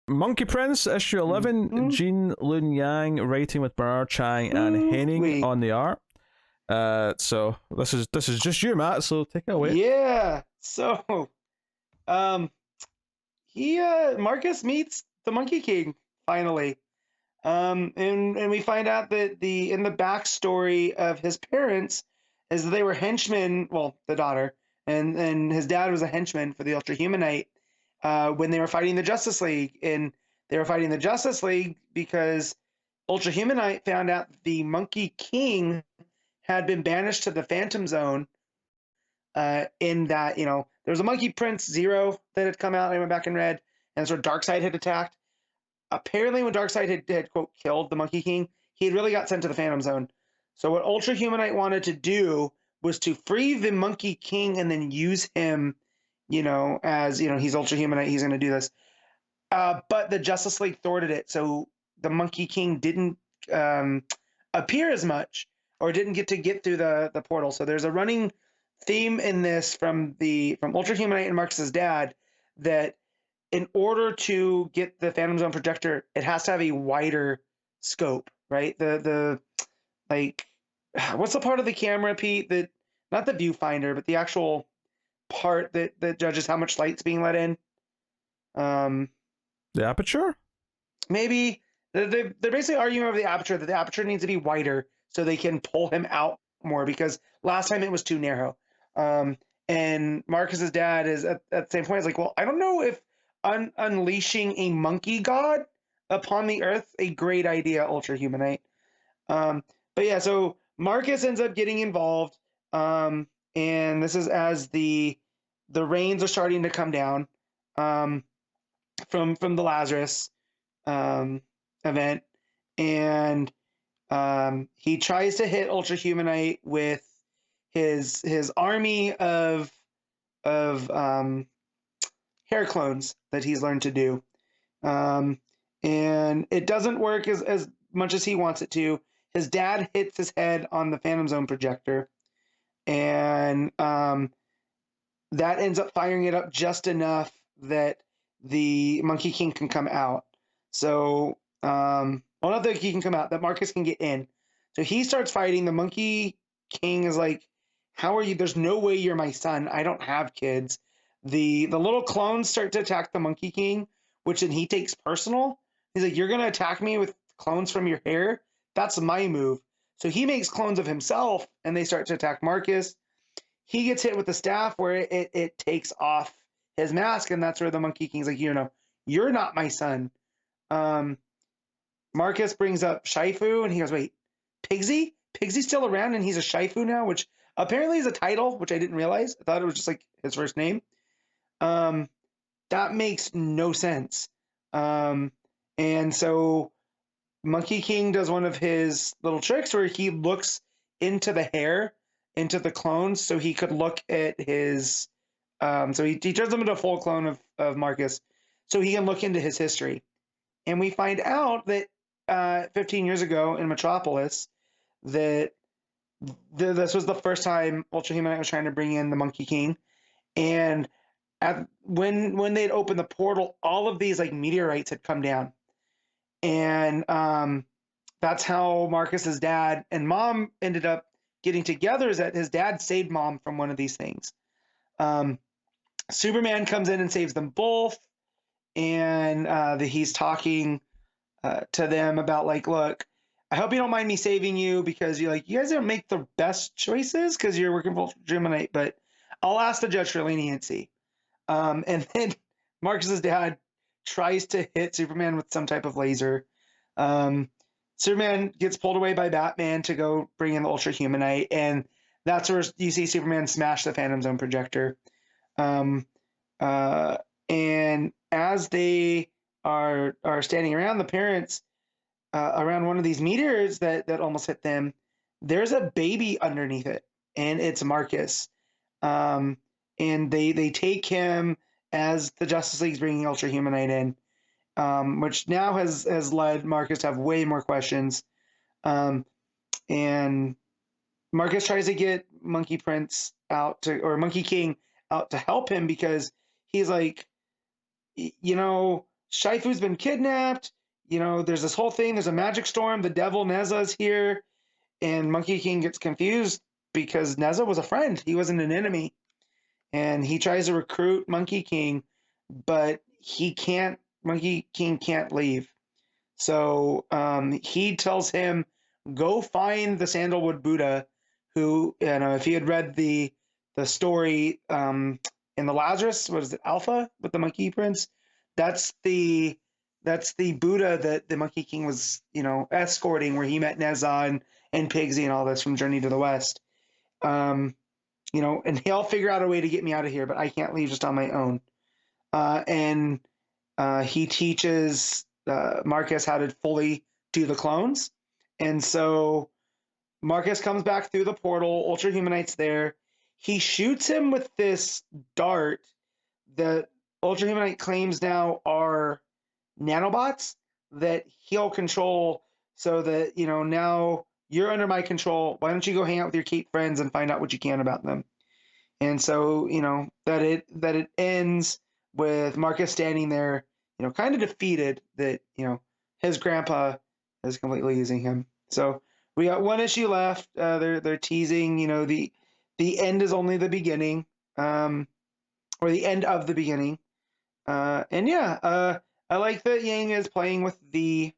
Monkey Prince, issue 11, Jean Lun Yang writing with Bernard Chang and Henning on the art. So this is just you, Matt, so take it away. Yeah. So Marcus meets the Monkey King finally. And we find out that in the backstory of his parents is that they were henchmen, well, the daughter, and his dad was a henchman for the Ultra Humanite when they were fighting the Justice League. And they were fighting the Justice League because Ultra Humanite found out the Monkey King had been banished to the Phantom Zone. In that, there was a Monkey Prince Zero that had come out and went back and read, and so Darkseid had attacked. Apparently, when Darkseid had quote killed the Monkey King, he had really got sent to the Phantom Zone. So what Ultra Humanite wanted to do was to free the Monkey King and then use him, as he's Ultra Humanite, he's going to do this. But the Justice League thwarted it, so the Monkey King didn't appear as much, or didn't get through the portal. So there's a running theme in this from Ultra Humanite and Marcus's dad that in order to get the Phantom Zone projector, it has to have a wider scope, right? The what's the part of the camera, Pete, that not the viewfinder, but the actual part that judges how much light's being let in? The aperture? Maybe. They're basically arguing over the aperture, that the aperture needs to be wider so they can pull him out more, because last time it was too narrow. And Marcus's dad is at the same point, is like, well, I don't know if unleashing a monkey god upon the earth a great idea, Ultra Humanite. But yeah, so Marcus ends up getting involved, and this is as the rains are starting to come down from the Lazarus event, and he tries to hit Ultra Humanite with his army of hair clones that he's learned to do, and it doesn't work as much as he wants it to. His dad hits his head on the Phantom Zone projector, and that ends up firing it up just enough that the Monkey King can come out. So, not that he can come out, that Marcus can get in. So he starts fighting. The Monkey King is like, how are you? There's no way you're my son. I don't have kids. The little clones start to attack the Monkey King, which then he takes personal. He's like, you're going to attack me with clones from your hair? That's my move. So he makes clones of himself, and they start to attack Marcus. He gets hit with the staff where it takes off his mask, and that's where the Monkey King's like, you're not my son. Marcus brings up Shifu, and he goes, wait, Pigsy? Pigsy's still around, and he's a Shifu now, which apparently is a title, which I didn't realize. I thought it was just like his first name. That makes no sense. And so Monkey King does one of his little tricks where he looks into the hair, into the clones, so he could look at his... so he turns them into a full clone of Marcus, so he can look into his history. And we find out that 15 years ago in Metropolis, that this was the first time Ultra Humanite was trying to bring in the Monkey King. And when they'd opened the portal, all of these like meteorites had come down. And that's how Marcus's dad and mom ended up getting together, is that his dad saved mom from one of these things. Superman comes in and saves them both. And he's talking to them about like, look, I hope you don't mind me saving you, because you guys don't make the best choices because you're working for Ultrahumanite, but I'll ask the judge for leniency. And then Marcus's dad tries to hit Superman with some type of laser. Superman gets pulled away by Batman to go bring in the Ultrahumanite, and that's where you see Superman smash the Phantom Zone projector. And as they are standing around, the parents around one of these meteors that almost hit them, there's a baby underneath it, and it's Marcus. And they take him as the Justice League's bringing Ultrahumanite in, which now has led Marcus to have way more questions. And Marcus tries to get Monkey Prince or Monkey King out to help him, because he's like, Shifu's been kidnapped. You know, there's this whole thing. There's a magic storm. The devil Neza is here, and Monkey King gets confused because Neza was a friend. He wasn't an enemy, and he tries to recruit Monkey King, but he can't. Monkey King can't leave. So he tells him, go find the Sandalwood Buddha, who, you know, if he had read the story in the Lazarus, what is it, Alpha with the Monkey Prince? That's the Buddha that the Monkey King was, you know, escorting, where he met Neza and Pigsy and all this from Journey to the West. You know, and he'll figure out a way to get me out of here, but I can't leave just on my own. And he teaches Marcus how to fully do the clones. And so Marcus comes back through the portal, Ultra Humanite's there. He shoots him with this dart that Ultra Humanite claims now are nanobots that he'll control, so that, you know, now you're under my control. Why don't you go hang out with your Cape friends and find out what you can about them? And so, you know, that it ends with Marcus standing there, you know, kind of defeated that, you know, his grandpa is completely using him. So we got one issue left. They're teasing, you know, the end is only the beginning, or the end of the beginning. And yeah, I like that Yang is playing with the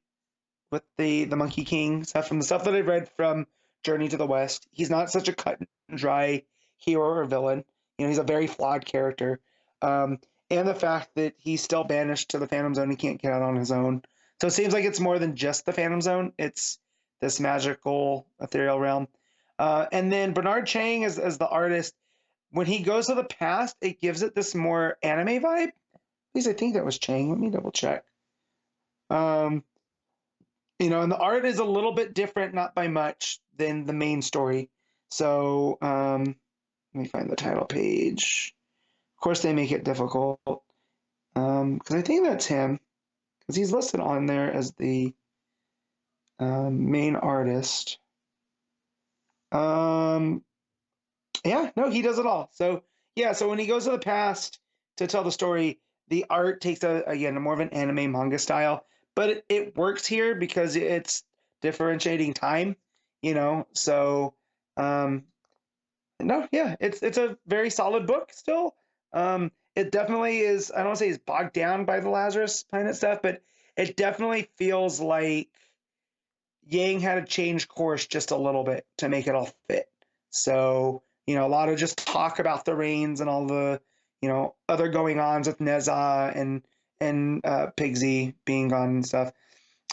Monkey King stuff, from the stuff that I've read from Journey to the West. He's not such a cut and dry hero or villain. You know, he's a very flawed character. And the fact that he's still banished to the Phantom Zone, he can't get out on his own. So it seems like it's more than just the Phantom Zone. It's this magical, ethereal realm. And then Bernard Chang as the artist, when he goes to the past, it gives it this more anime vibe. At least I think that was Chang. Let me double check. You know, and the art is a little bit different, not by much, than the main story. So let me find the title page. Of course, they make it difficult, because I think that's him, because he's listed on there as the main artist. Yeah, no, he does it all. So yeah, so when he goes to the past to tell the story, the art takes again more of an anime manga style, but it works here because it's differentiating time, you know. So no, yeah, it's a very solid book still. It definitely is. I don't want to say it's bogged down by the Lazarus planet stuff, but it definitely feels like Yang had to change course just a little bit to make it all fit. So, you know, a lot of just talk about the rains and all the, you know, other going ons with Neza and Pigsy being gone and stuff.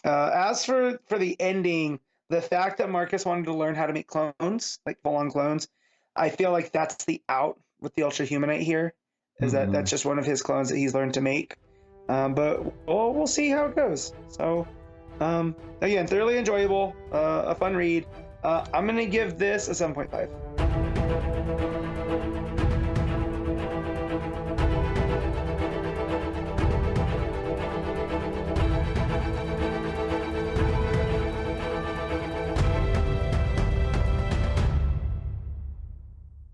As for the ending, the fact that Marcus wanted to learn how to make clones, like full-on clones, I feel like that's the out with the Ultra Humanite here, is that that's just one of his clones that he's learned to make. But we'll see how it goes. So, again, thoroughly enjoyable, a fun read. I'm going to give this a 7.5.